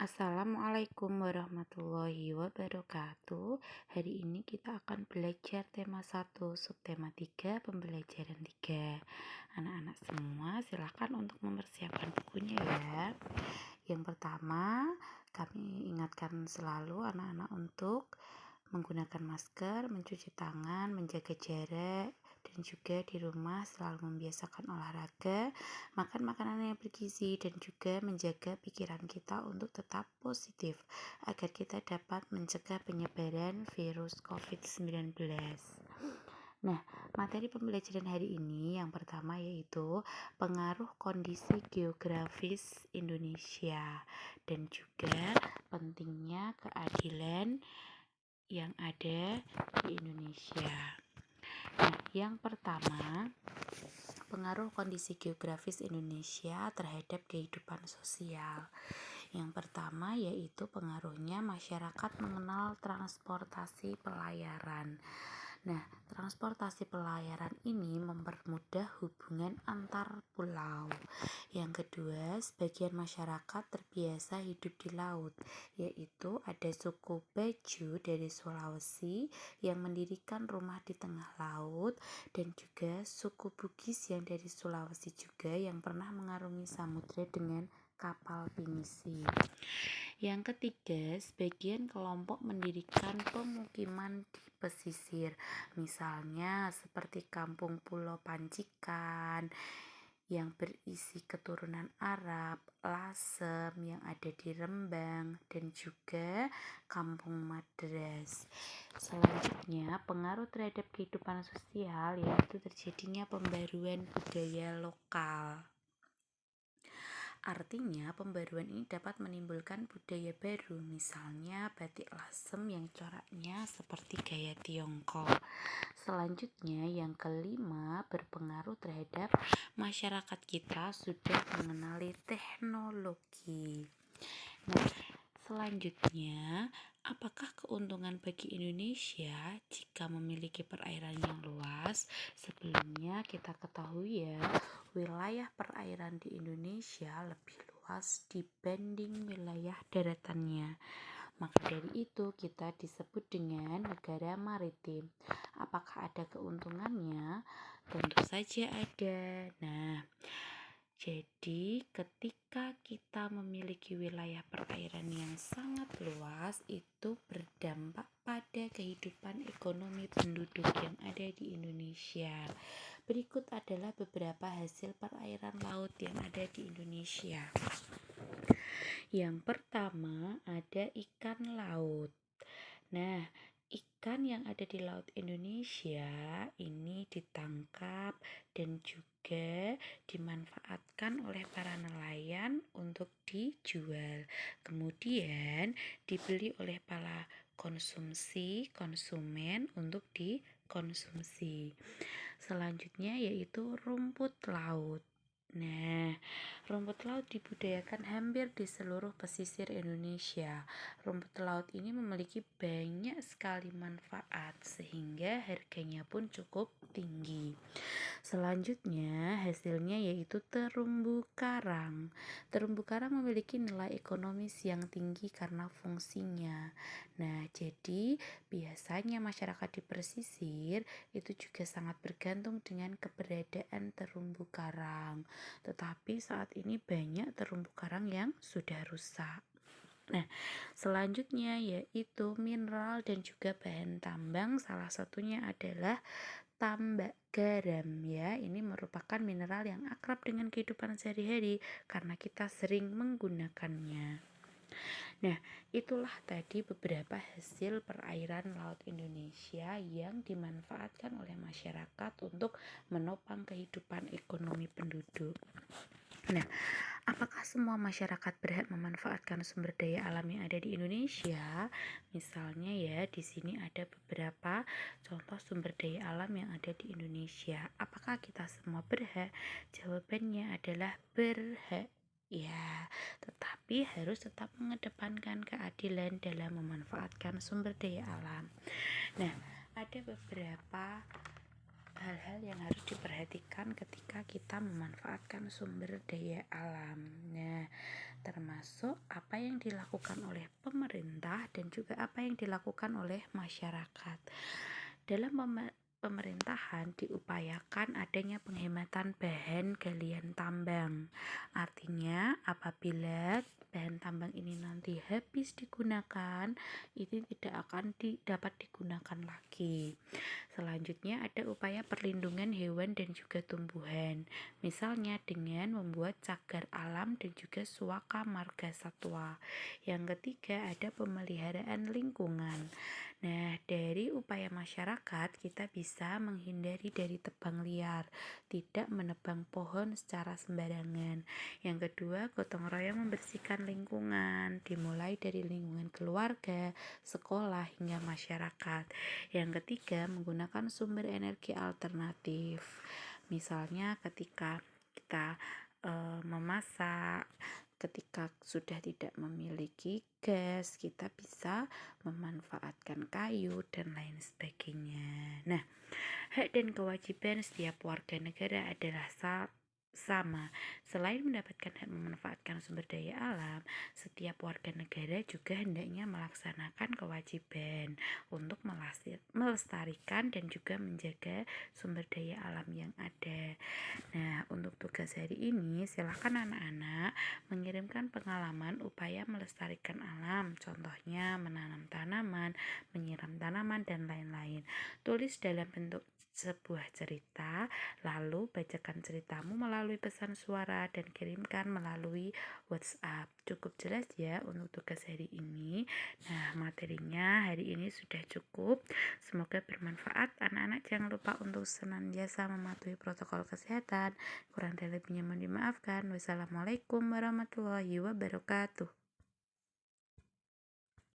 Assalamualaikum warahmatullahi wabarakatuh. Hari ini kita akan belajar tema 1, subtema 3, pembelajaran 3. Anak-anak semua silakan untuk mempersiapkan bukunya ya. Yang pertama, kami ingatkan selalu anak-anak untuk menggunakan masker, mencuci tangan, menjaga jarak, dan juga di rumah selalu membiasakan olahraga, makan makanan yang bergizi, dan juga menjaga pikiran kita untuk tetap positif agar kita dapat mencegah penyebaran virus COVID-19. Nah, materi pembelajaran hari ini yang pertama yaitu pengaruh kondisi geografis Indonesia dan juga pentingnya keadilan yang ada di Indonesia. Nah, yang pertama, pengaruh kondisi geografis Indonesia terhadap kehidupan sosial. Yang pertama yaitu pengaruhnya masyarakat mengenal transportasi pelayaran. Nah, transportasi pelayaran ini mempermudah hubungan antar pulau. Yang kedua, sebagian masyarakat terbiasa hidup di laut, yaitu ada suku Baju dari Sulawesi yang mendirikan rumah di tengah laut, dan juga suku Bugis yang dari Sulawesi juga yang pernah mengarungi samudra dengan kapal pinisi. Yang ketiga, sebagian kelompok mendirikan pemukiman di pesisir, misalnya seperti Kampung Pulau Pancikan yang berisi keturunan Arab, Lasem yang ada di Rembang, dan juga Kampung Madras. Selanjutnya, pengaruh terhadap kehidupan sosial yaitu terjadinya pembaruan budaya lokal. Artinya, pembaruan ini dapat menimbulkan budaya baru, misalnya batik lasem yang coraknya seperti gaya Tiongkok. Selanjutnya, yang kelima, berpengaruh terhadap masyarakat kita sudah mengenali teknologi. Nah, selanjutnya, apakah keuntungan bagi Indonesia jika memiliki perairan yang luas? Sebelumnya kita ketahui ya, wilayah perairan di Indonesia lebih luas dibanding wilayah daratannya. Maka dari itu kita disebut dengan negara maritim. Apakah ada keuntungannya? Tentu saja ada. Nah, jadi ketika kita memiliki wilayah perairan yang sangat luas, itu berdampak pada kehidupan ekonomi penduduk yang ada di Indonesia. Berikut adalah beberapa hasil perairan laut yang ada di Indonesia. Yang pertama ada ikan laut. Nah, ikan yang ada di laut Indonesia ini ditangkap dan juga dimanfaatkan oleh para nelayan untuk dijual. Kemudian dibeli oleh para konsumen untuk dikonsumsi. Selanjutnya yaitu rumput laut. Nah, rumput laut dibudidayakan hampir di seluruh pesisir Indonesia. Rumput laut ini memiliki banyak sekali manfaat sehingga harganya pun cukup tinggi. Selanjutnya hasilnya yaitu terumbu karang. Terumbu karang memiliki nilai ekonomis yang tinggi karena fungsinya. Nah, jadi biasanya masyarakat di pesisir itu juga sangat bergantung dengan keberadaan terumbu karang. Tetapi saat ini banyak terumbu karang yang sudah rusak. Nah, selanjutnya yaitu mineral dan juga bahan tambang. Salah satunya adalah tambak garam ya. Ini merupakan mineral yang akrab dengan kehidupan sehari-hari karena kita sering menggunakannya. Nah, itulah tadi beberapa hasil perairan laut Indonesia yang dimanfaatkan oleh masyarakat untuk menopang kehidupan ekonomi penduduk. Nah, apakah semua masyarakat berhak memanfaatkan sumber daya alam yang ada di Indonesia? Misalnya ya, di sini ada beberapa contoh sumber daya alam yang ada di Indonesia. Apakah kita semua berhak? Jawabannya adalah berhak. Ya, tetapi harus tetap mengedepankan keadilan dalam memanfaatkan sumber daya alam. Nah, ada beberapa hal-hal yang harus diperhatikan ketika kita memanfaatkan sumber daya alam. Nah, termasuk apa yang dilakukan oleh pemerintah dan juga apa yang dilakukan oleh masyarakat. Dalam pemerintahan diupayakan adanya penghematan bahan galian tambang. Artinya, apabila bahan tambang ini nanti habis digunakan, itu tidak akan dapat digunakan lagi. Selanjutnya ada upaya perlindungan hewan dan juga tumbuhan, misalnya dengan membuat cagar alam dan juga suaka marga satwa. Yang ketiga ada pemeliharaan lingkungan. Nah, dari upaya masyarakat kita bisa menghindari dari tebang liar, tidak menebang pohon secara sembarangan. Yang kedua, gotong royong membersihkan lingkungan, dimulai dari lingkungan keluarga, sekolah hingga masyarakat. Yang ketiga, menggunakan sumber energi alternatif. Misalnya ketika kita memasak, ketika sudah tidak memiliki gas, kita bisa memanfaatkan kayu dan lain sebagainya. Nah, hak dan kewajiban setiap warga negara adalah sama. Selain mendapatkan hak memanfaatkan sumber daya alam, setiap warga negara juga hendaknya melaksanakan kewajiban untuk melestarikan dan juga menjaga sumber daya alam yang ada. Nah, untuk tugas hari ini, silakan anak-anak mengirimkan pengalaman upaya melestarikan alam, contohnya menanam tanaman, menyiram tanaman, dan lain-lain. Tulis dalam bentuk sebuah cerita, lalu bacakan ceritamu melalui pesan suara dan kirimkan melalui WhatsApp. Cukup jelas ya untuk tugas hari ini. Nah, materinya hari ini sudah cukup. Semoga bermanfaat. Anak-anak jangan lupa untuk senantiasa mematuhi protokol kesehatan. Kurang dan lebihnya mohon dimaafkan. Wassalamualaikum warahmatullahi wabarakatuh.